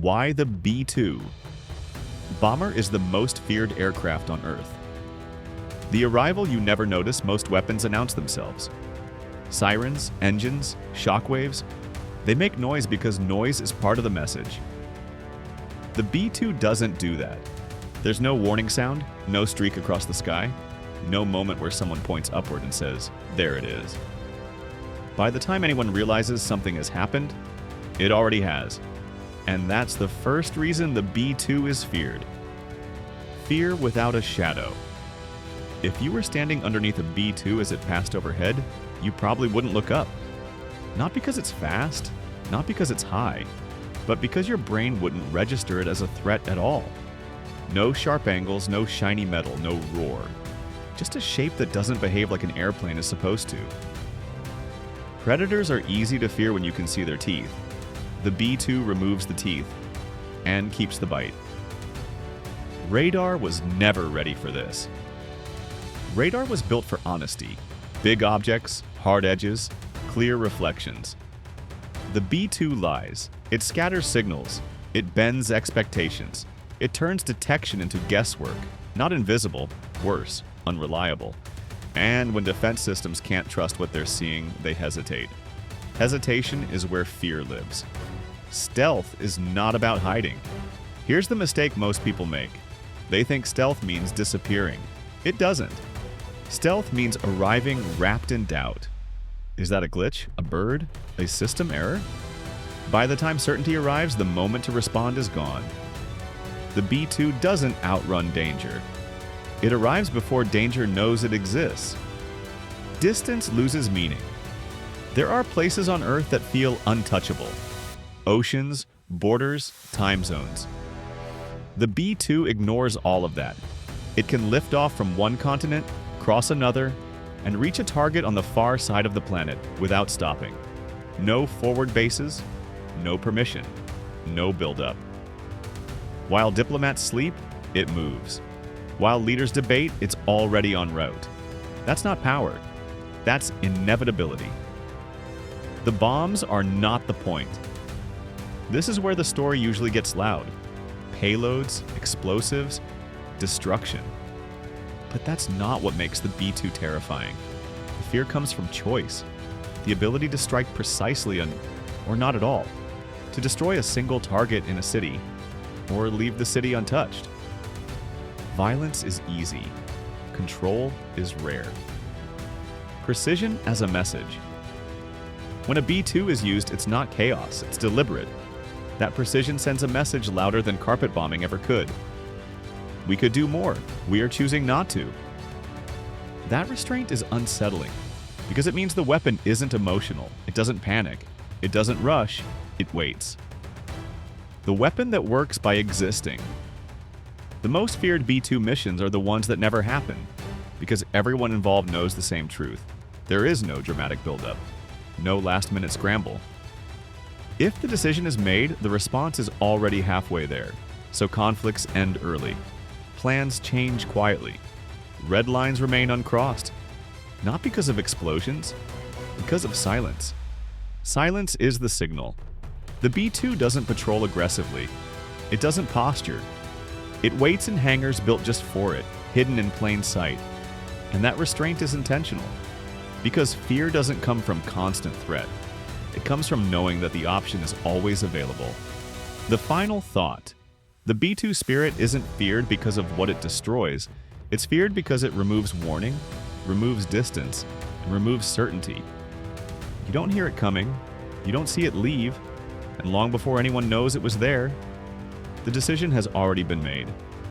Why the B-2? Bomber is the most feared aircraft on Earth. The arrival you never notice, most weapons announce themselves. Sirens, engines, shockwaves, they make noise because noise is part of the message. The B-2 doesn't do that. There's no warning sound, no streak across the sky, no moment where someone points upward and says, "There it is." By the time anyone realizes something has happened, it already has. And that's the first reason the B-2 is feared. Fear without a shadow. If you were standing underneath a B-2 as it passed overhead, you probably wouldn't look up. Not because it's fast, not because it's high, but because your brain wouldn't register it as a threat at all. No sharp angles, no shiny metal, no roar. Just a shape that doesn't behave like an airplane is supposed to. Predators are easy to fear when you can see their teeth. The B-2 removes the teeth and keeps the bite. Radar was never ready for this. Radar was built for honesty. Big objects, hard edges, clear reflections. The B-2 lies. It scatters signals. It bends expectations. It turns detection into guesswork. Not invisible, worse, unreliable. And when defense systems can't trust what they're seeing, they hesitate. Hesitation is where fear lives. Stealth is not about hiding. Here's the mistake most people make. They think stealth means disappearing. It doesn't. Stealth means arriving wrapped in doubt. Is that a glitch? A bird? A system error? By the time certainty arrives, the moment to respond is gone. The B-2 doesn't outrun danger. It arrives before danger knows it exists. Distance loses meaning. There are places on Earth that feel untouchable. Oceans, borders, time zones. The B-2 ignores all of that. It can lift off from one continent, cross another, and reach a target on the far side of the planet without stopping. No forward bases, no permission, no buildup. While diplomats sleep, it moves. While leaders debate, it's already en route. That's not power. That's inevitability. The bombs are not the point. This is where the story usually gets loud. Payloads, explosives, destruction. But that's not what makes the B-2 terrifying. The fear comes from choice. The ability to strike precisely or not at all. To destroy a single target in a city, or leave the city untouched. Violence is easy. Control is rare. Precision as a message. When a B-2 is used, it's not chaos, it's deliberate. That precision sends a message louder than carpet bombing ever could. We could do more. We are choosing not to. That restraint is unsettling, because it means the weapon isn't emotional. It doesn't panic. It doesn't rush. It waits. The weapon that works by existing. The most feared B-2 missions are the ones that never happen, because everyone involved knows the same truth. There is no dramatic buildup, no last-minute scramble. If the decision is made, the response is already halfway there, so conflicts end early. Plans change quietly. Red lines remain uncrossed, not because of explosions, because of silence. Silence is the signal. The B-2 doesn't patrol aggressively. It doesn't posture. It waits in hangars built just for it, hidden in plain sight. And that restraint is intentional. Because fear doesn't come from constant threat. It comes from knowing that the option is always available. The final thought. The B-2 Spirit isn't feared because of what it destroys. It's feared because it removes warning, removes distance, and removes certainty. You don't hear it coming. You don't see it leave. And long before anyone knows it was there, the decision has already been made.